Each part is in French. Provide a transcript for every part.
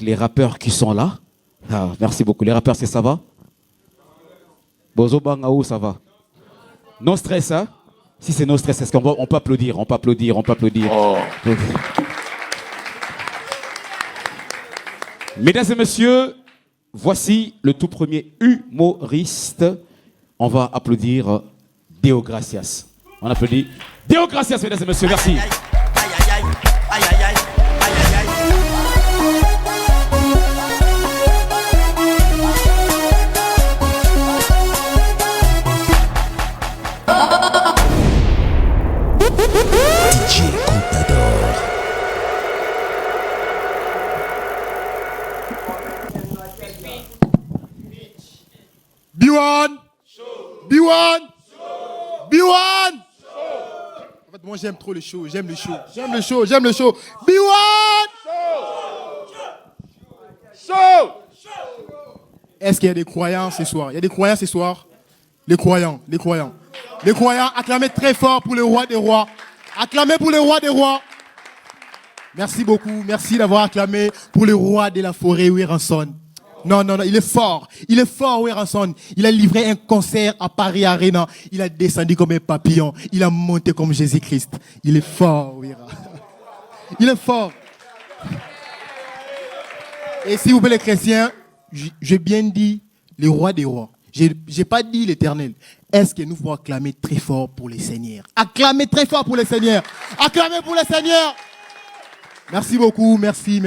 les rappeurs qui sont là. Ah, merci beaucoup. Les rappeurs, ça va? Bozo Bangaou, ça va? Non stress, hein? Si c'est no stress, est-ce qu'on peut applaudir? On peut applaudir, on peut applaudir. Oh. Mesdames et messieurs, voici le tout premier humoriste. On va applaudir Deo Gracias. On applaudit Deo Gracias, mesdames et messieurs. Merci. DJ Contador. B1 B1 B1 En fait, moi j'aime trop le show, j'aime le show. B1 Show. Est-ce qu'il y a des croyants ce soir? Il y a des croyants ce soir? Les croyants. Les croyants, acclamez très fort pour le roi des rois. Acclamez pour le roi des rois. Merci beaucoup, merci d'avoir acclamé pour le roi de la forêt, Wéranson. Non, il est fort, Wéranson. Il a livré un concert à Paris Arena. Il a descendu comme un papillon. Il a monté comme Jésus-Christ. Il est fort, Wéra. Il est fort. Et s'il vous plaît, les chrétiens, j'ai bien dit le roi des rois. J'ai pas dit l'éternel. Est-ce que nous pouvons acclamer très fort pour les seigneurs? Acclamer très fort pour les seigneurs. Acclamer pour les seigneurs. Merci beaucoup, merci.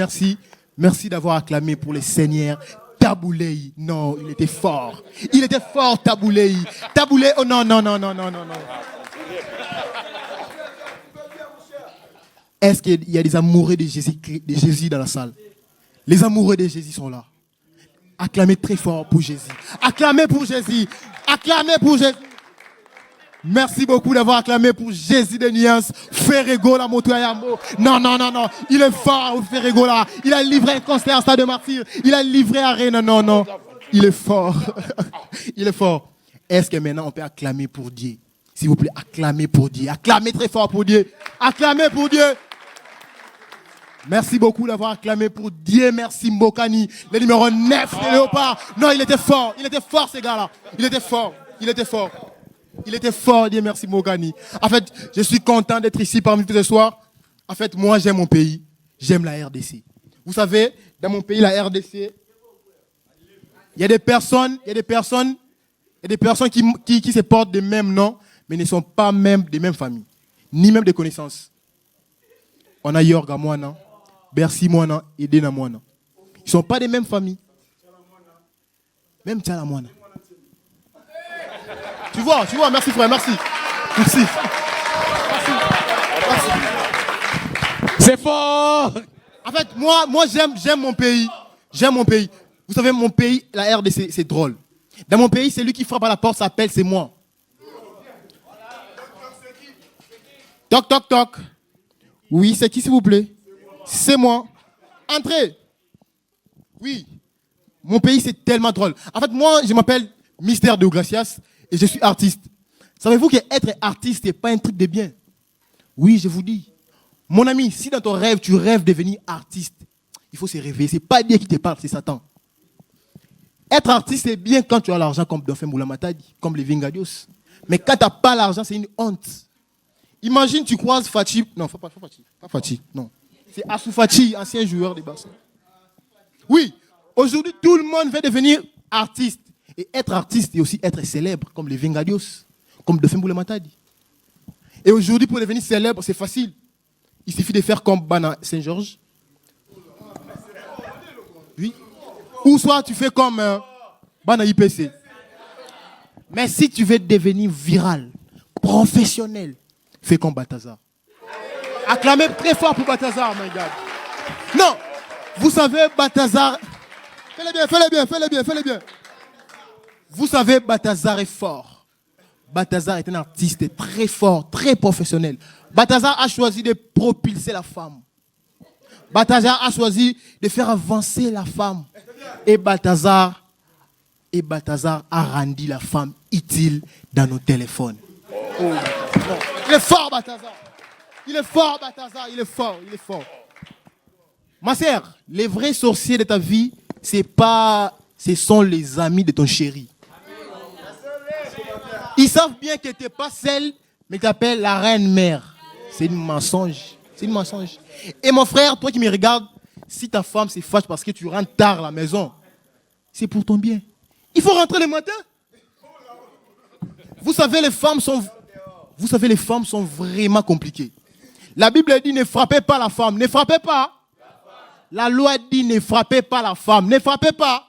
Merci d'avoir acclamé pour les seigneurs. Taboulei, non, il était fort. Taboulei. Taboulei, oh non. Est-ce qu'il y a des amoureux de Jésus dans la salle? Les amoureux de Jésus sont là. Acclamez très fort pour Jésus. Acclamez pour Jésus. Merci beaucoup d'avoir acclamé pour Jésus de Nuance. Ferrego la Motoyambo. Non. Il est fort, Ferrego là. Il a livré un concert à Stade de Martyr. Il a livré à Rennes. Non. Il est fort. Il est fort. Est-ce que maintenant on peut acclamer pour Dieu? S'il vous plaît, acclamez pour Dieu. Acclamez très fort pour Dieu. Acclamez pour Dieu. Merci beaucoup d'avoir acclamé pour Dieu. Merci Mbokani, le numéro 9 de Léopard. Non, il était fort, ces gars-là. Il était fort, Dieu merci Mbokani. En fait, je suis content d'être ici parmi vous ce soir. En fait, moi, j'aime mon pays. J'aime la RDC. Vous savez, dans mon pays, la RDC, il y a des personnes qui se portent des mêmes noms, mais ne sont pas même des mêmes familles, ni même des connaissances. On a Yorga Moana, Bercy Moana et Dena Moana. Ils ne sont pas des mêmes familles. Même Tchala Moana. Tu vois, merci frère, merci. C'est fort. En fait, moi j'aime mon pays. Vous savez, mon pays, la RDC, c'est drôle. Dans mon pays, celui qui frappe à la porte s'appelle, c'est moi. Toc, toc, toc. Oui, c'est qui s'il vous plaît? C'est moi. Entrez. Oui. Mon pays, c'est tellement drôle. En fait, moi, je m'appelle Mystère de Gracias et je suis artiste. Savez-vous qu'être artiste n'est pas un truc de bien? Oui, je vous dis. Mon ami, si dans ton rêve, tu rêves de devenir artiste, il faut se réveiller. Ce n'est pas Dieu qui te parle, c'est Satan. Être artiste, c'est bien quand tu as l'argent comme Dauphin Moulamatadi, comme les Vingadios. Mais quand tu n'as pas l'argent, c'est une honte. Imagine, tu croises Fatih. Non, pas Fatih, non. C'est Assou Fatih, ancien joueur de bassin. Oui, aujourd'hui, tout le monde veut devenir artiste. Et être artiste, et aussi être célèbre, comme les Vingadios, comme Dauphin Moulamatadi. Et aujourd'hui, pour devenir célèbre, c'est facile. Il suffit de faire comme Bana Saint-Georges. Oui. Ou soit tu fais comme Bana IPC. Mais si tu veux devenir viral, professionnel, fais comme Batazar. Acclamez très fort pour Batazar, my God. Non, vous savez, Batazar... Fais-le bien. Vous savez, Batazar est fort. Batazar est un artiste très fort, très professionnel. Batazar a choisi de propulser la femme. Batazar a choisi de faire avancer la femme. Et Batazar a rendu la femme utile dans nos téléphones. Oh. Il est fort, Batazar. Il est fort. Ma sœur, les vrais sorciers de ta vie, ce sont les amis de ton chéri. Ils savent bien que tu n'es pas celle, mais tu t'appelles la reine-mère. C'est une mensonge. C'est une mensonge. Et mon frère, toi qui me regardes, si ta femme se fâche parce que tu rentres tard à la maison, c'est pour ton bien. Il faut rentrer le matin. Vous savez, les femmes sont vraiment compliquées. La Bible dit ne frappez pas la femme. Ne frappez pas. La loi dit ne frappez pas la femme. Ne frappez pas.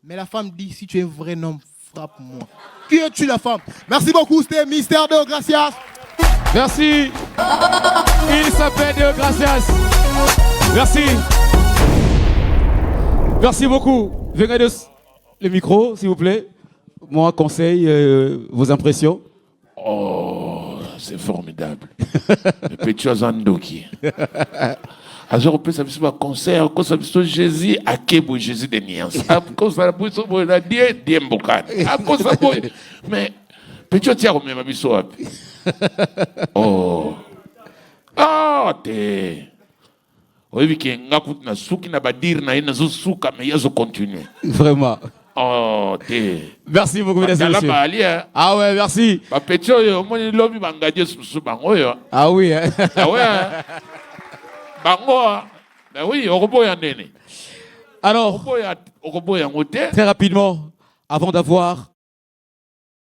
Mais la femme dit si tu es un vrai homme, frappe-moi. Qui es-tu la femme? Merci beaucoup, c'était Mystère de Gracias. Merci. Il s'appelle Deo Gracias. Merci. Merci beaucoup. Venez le micro, s'il vous plaît. Moi, conseil, vos impressions. Oh, c'est formidable. Le petit Azandoki. Alors, on peut savoir un concert, quand ça veut Jésus, à Kebo, Jésus de Niance. Quand ça veut dire, Diembokan. Mais, petit Tiago, même, abisso. Oh. Ah, t'es. Oui, que ngakuti na suki na badir na ina zo suka mais yazo continuer. Vraiment. Oh, t'es. Merci beaucoup, mesdames et messieurs. Ah ouais, merci. Ba petit yo mo ni lobi bangaje susu bango yo. Ah oui. Hein. Ah ouais. Bango. Ben oui, okoboya nene. Alors, très rapidement, avant d'avoir